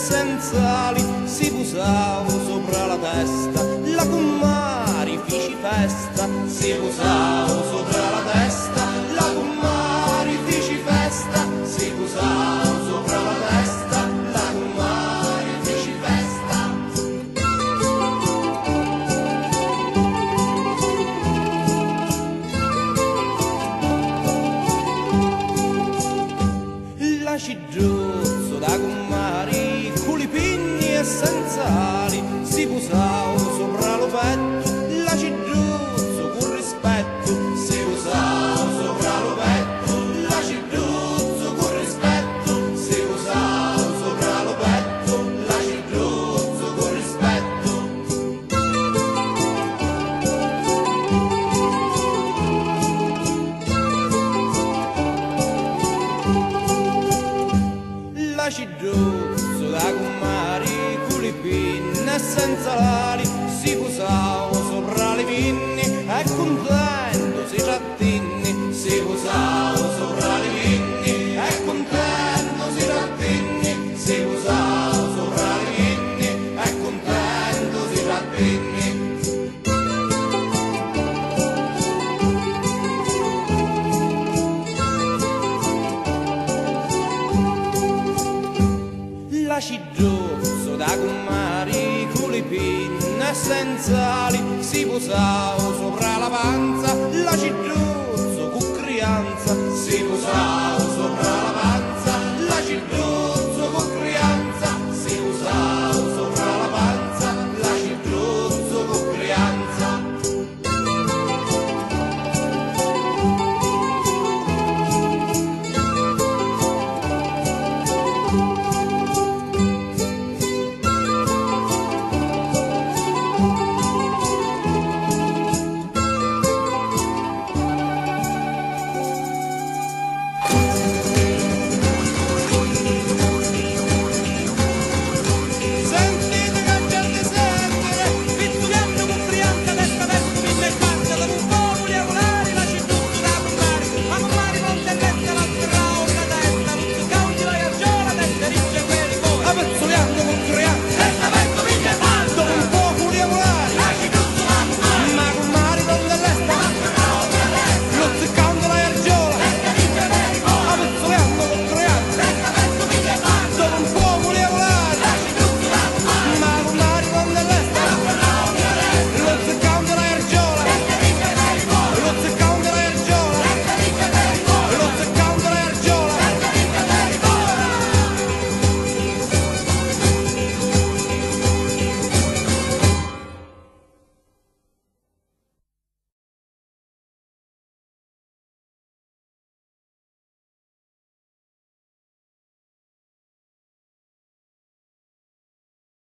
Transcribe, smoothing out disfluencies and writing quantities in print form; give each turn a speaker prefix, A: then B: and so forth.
A: senza ali, si posava sopra la testa, la comari feci festa, si posava sopra la testa, la comari feci festa, si posava sopra la testa, la comari feci festa. La cigiozzo da comari, con i pigni e senza ali, si posava sopra lo petto, la cigiozzo con rispetto, si posava sopra lo petto, la cigiozzo con rispetto, si posava sopra lo petto, la cigiozzo con rispetto. La cigiozzo da comari, con le pinne e senza lari, si posava sopra le pinne e contento si trattinni, si posava sopra le pinne e contento si trattinni, si posava sopra le pinne e contento si trattinni. La cigiozzo da comari, con le pinne e senza ali, si posava sopra